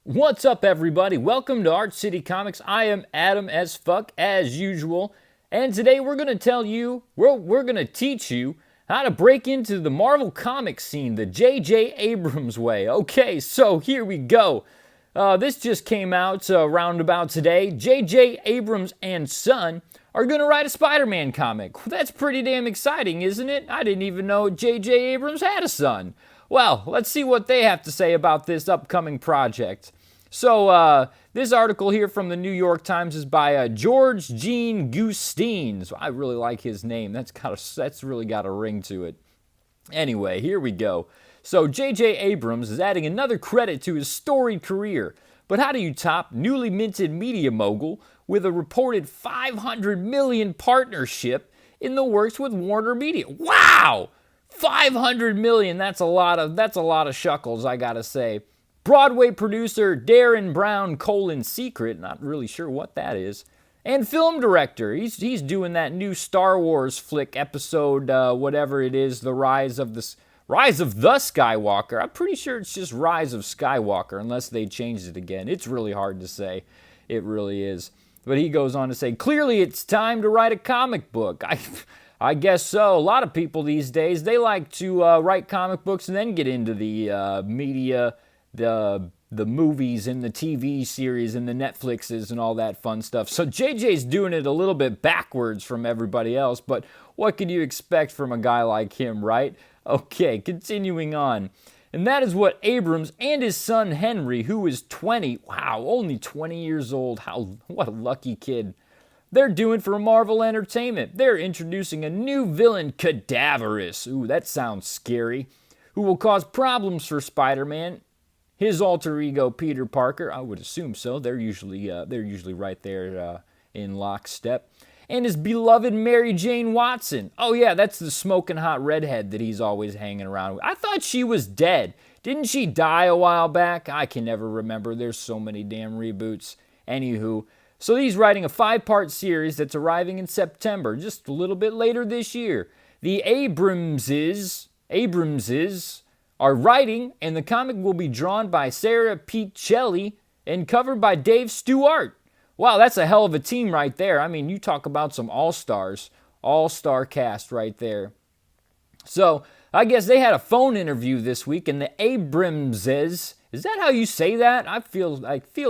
What's up, everybody? Welcome to Art City Comics. I am Adam as fuck, as usual. And today we're going to tell you, we're going to teach you how to break into the Marvel Comics scene the J.J. Abrams way. Okay, so here we go. This just came out roundabout today. J.J. Abrams and son are going to write a Spider-Man comic. That's pretty damn exciting, isn't it? I didn't even know J.J. Abrams had a son. Well, let's see what they have to say about this upcoming project. So, this article here from the New York Times is by George Jean Gustine. I really like his name. That's really got a ring to it. Anyway, here we go. So, J.J. Abrams is adding another credit to his storied career. But how do you top newly minted media mogul with a reported $500 million partnership in the works with Warner Media? Wow! $500 million, that's a lot of shekels, I gotta say. Broadway producer Darren Brown Secret, not really sure what that is. And film director, he's doing that new Star Wars flick episode, whatever it is, the Rise of the Skywalker. I'm pretty sure it's just Rise of Skywalker, unless they changed it again. It's really hard to say. It really is. But he goes on to say, clearly it's time to write a comic book. I guess so. A lot of people these days, they like to write comic books and then get into the media, the movies and the TV series and the Netflixes and all that fun stuff. So JJ's doing it a little bit backwards from everybody else, but what could you expect from a guy like him, right? Okay, continuing on. And that is what Abrams and his son Henry, who is 20, wow, only 20 years old, what a lucky kid, they're doing for Marvel Entertainment. They're introducing a new villain, Cadaverous. Ooh, that sounds scary. Who will cause problems for Spider-Man. His alter ego, Peter Parker. I would assume so. They're usually right there in lockstep. And his beloved Mary Jane Watson. Oh yeah, that's the smoking hot redhead that he's always hanging around with. I thought she was dead. Didn't she die a while back? I can never remember. There's so many damn reboots. Anywho. So he's writing a 5-part series that's arriving in September, just a little bit later this year. The Abramses are writing, and the comic will be drawn by Sarah Pichelli and covered by Dave Stewart. Wow, that's a hell of a team right there. I mean, you talk about some all-stars, all-star cast right there. So, I guess they had a phone interview this week, and the Abramses, is that how you say that? I feel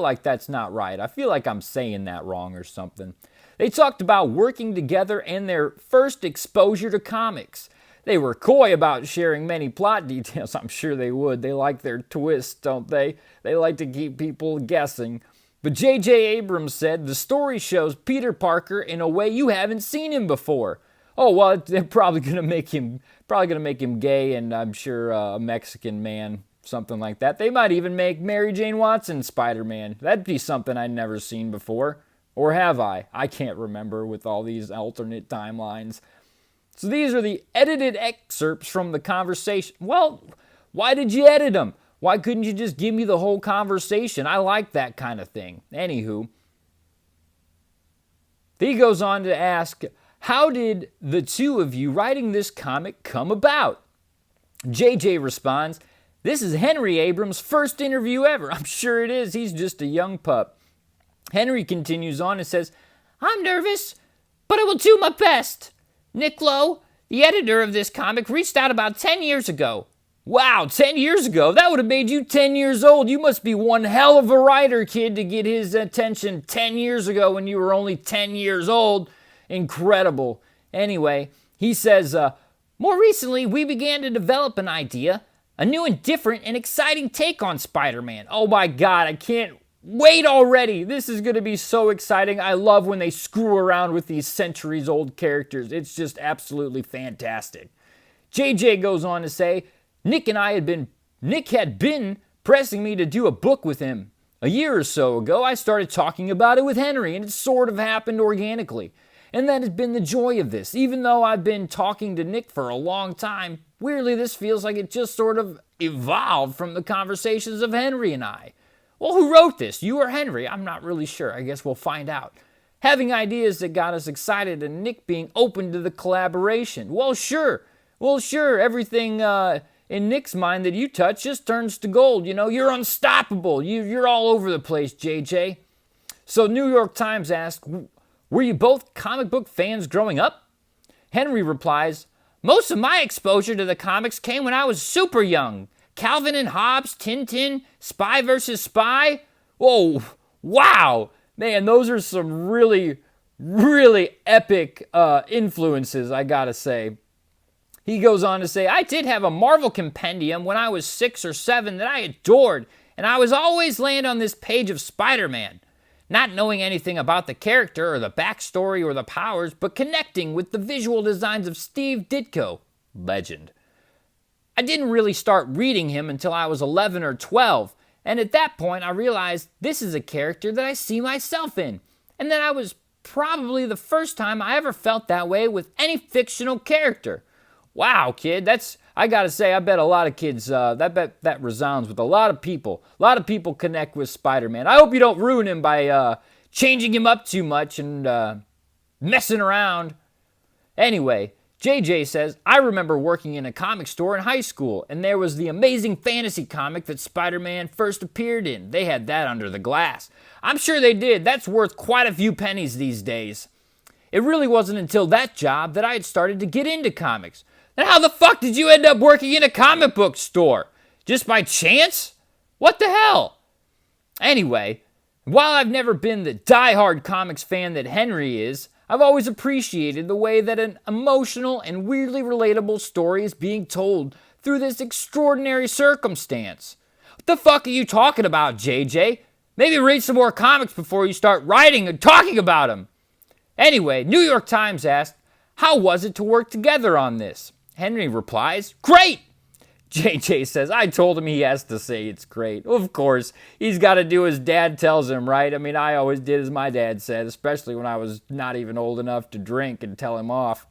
like that's not right. I feel like I'm saying that wrong or something. They talked about working together and their first exposure to comics. They were coy about sharing many plot details. I'm sure they would. They like their twists, don't they? They like to keep people guessing. But J.J. Abrams said the story shows Peter Parker in a way you haven't seen him before. Oh, well, they're probably gonna make him gay, and I'm sure a Mexican man, something like that. They might even make Mary Jane Watson Spider-Man. That'd be something I'd never seen before. Or have I? I can't remember with all these alternate timelines. So these are the edited excerpts from the conversation. Well, why did you edit them? Why couldn't you just give me the whole conversation? I like that kind of thing. Anywho, he goes on to ask, how did the two of you writing this comic come about? JJ responds, this is Henry Abrams' first interview ever. I'm sure it is. He's just a young pup. Henry continues on and says, I'm nervous, but I will do my best. Nick Lowe, the editor of this comic, reached out about 10 years ago. Wow, 10 years ago? That would have made you 10 years old. You must be one hell of a writer, kid, to get his attention 10 years ago when you were only 10 years old. Incredible. Anyway, he says, more recently, we began to develop an idea, a new and different and exciting take on Spider-Man. Oh my God, I can't wait already. This is going to be so exciting. I love when they screw around with these centuries-old characters. It's just absolutely fantastic. JJ goes on to say, Nick had been pressing me to do a book with him. A year or so ago, I started talking about it with Henry, and it sort of happened organically. And that has been the joy of this. Even though I've been talking to Nick for a long time, weirdly, this feels like it just sort of evolved from the conversations of Henry and I. Well, who wrote this? You or Henry? I'm not really sure. I guess we'll find out. Having ideas that got us excited and Nick being open to the collaboration. Well, sure. Everything in Nick's mind that you touch just turns to gold. You know, you're unstoppable. You're all over the place, JJ. So New York Times asked, were you both comic book fans growing up? Henry replies, most of my exposure to the comics came when I was super young. Calvin and Hobbes, Tintin, Spy versus Spy. Whoa, wow. Man, those are some really, really epic influences, I gotta say. He goes on to say, I did have a Marvel compendium when I was 6 or 7 that I adored, and I was always laying on this page of Spider-Man. Not knowing anything about the character or the backstory or the powers, but connecting with the visual designs of Steve Ditko, legend. I didn't really start reading him until I was 11 or 12, and at that point I realized this is a character that I see myself in, and that I was probably the first time I ever felt that way with any fictional character. Wow, kid, I gotta say, I bet a lot of kids, that resounds with a lot of people. A lot of people connect with Spider-Man. I hope you don't ruin him by changing him up too much and messing around. Anyway, JJ says, I remember working in a comic store in high school, and there was the Amazing Fantasy comic that Spider-Man first appeared in. They had that under the glass. I'm sure they did. That's worth quite a few pennies these days. It really wasn't until that job that I had started to get into comics. And how the fuck did you end up working in a comic book store? Just by chance? What the hell? Anyway, while I've never been the diehard comics fan that Henry is, I've always appreciated the way that an emotional and weirdly relatable story is being told through this extraordinary circumstance. What the fuck are you talking about, JJ? Maybe read some more comics before you start writing and talking about them. Anyway, New York Times asked, how was it to work together on this? Henry replies, great! JJ says, I told him he has to say it's great. Of course, he's got to do as dad tells him, right? I mean, I always did as my dad said, especially when I was not even old enough to drink and tell him off.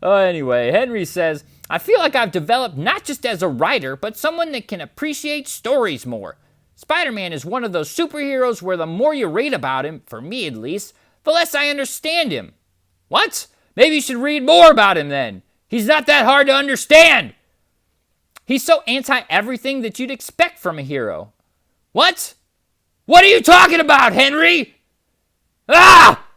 Anyway, Henry says, I feel like I've developed not just as a writer, but someone that can appreciate stories more. Spider-Man is one of those superheroes where the more you read about him, for me at least, the less I understand him. What? Maybe you should read more about him then. He's not that hard to understand. He's so anti-everything that you'd expect from a hero. What? What are you talking about, Henry? Ah!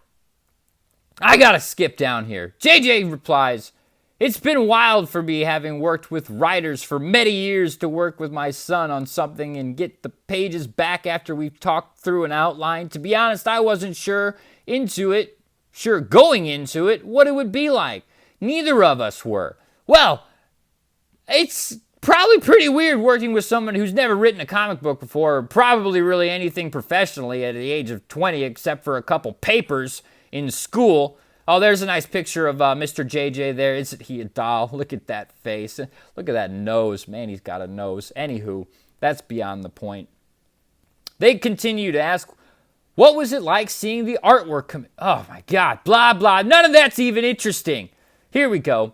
I gotta skip down here. JJ replies, it's been wild for me having worked with writers for many years to work with my son on something and get the pages back after we've talked through an outline. To be honest, I wasn't sure going into it, what it would be like. Neither of us were. Well, it's probably pretty weird working with someone who's never written a comic book before, or probably really anything professionally at the age of 20, except for a couple papers in school. Oh, there's a nice picture of Mr. JJ there. Isn't he a doll? Look at that face. Look at that nose. Man, he's got a nose. Anywho, that's beyond the point. They continue to ask, what was it like seeing the artwork oh my God, blah, blah. None of that's even interesting. Here we go.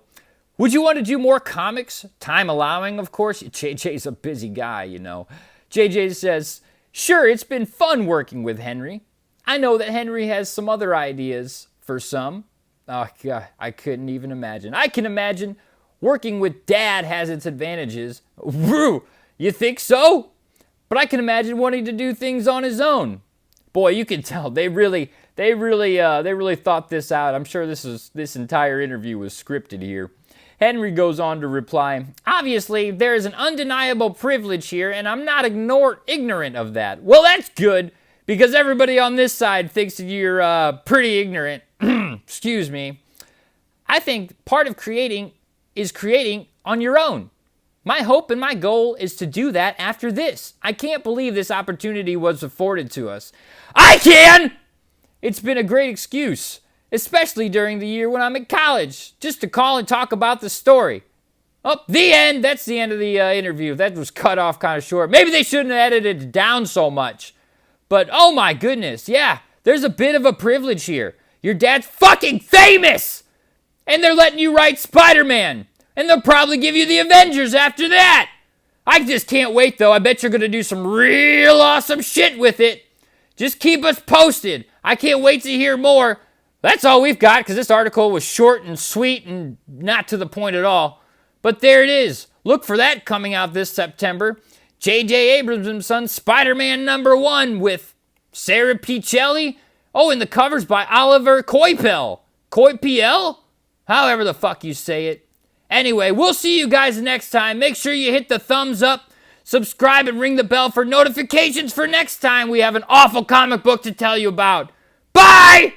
Would you want to do more comics? Time allowing, of course. JJ's a busy guy, you know. JJ says, sure, it's been fun working with Henry. I know that Henry has some other ideas for some. Oh, God, I couldn't even imagine. I can imagine working with Dad has its advantages. Woo! You think so? But I can imagine wanting to do things on his own. Boy, you can tell they really thought this out. I'm sure this entire interview was scripted here. Henry goes on to reply, obviously, there is an undeniable privilege here, and I'm not ignorant of that. Well, that's good, because everybody on this side thinks that you're pretty ignorant. Excuse me. I think part of creating is creating on your own. My hope and my goal is to do that after this. I can't believe this opportunity was afforded to us. I can! It's been a great excuse, especially during the year when I'm at college, just to call and talk about the story. Oh, the end. That's the end of the interview. That was cut off kind of short. Maybe they shouldn't have edited it down so much. But, oh my goodness, yeah, there's a bit of a privilege here. Your dad's fucking famous! And they're letting you write Spider-Man. And they'll probably give you the Avengers after that. I just can't wait, though. I bet you're going to do some real awesome shit with it. Just keep us posted. I can't wait to hear more. That's all we've got, because this article was short and sweet and not to the point at all. But there it is. Look for that coming out this September. J.J. Abrams and Son, Spider-Man #1 with Sarah Pichelli. Oh, and the cover's by Oliver Coipel. Coipel? However the fuck you say it. Anyway, we'll see you guys next time. Make sure you hit the thumbs up, subscribe, and ring the bell for notifications for next time we have an awful comic book to tell you about. Bye!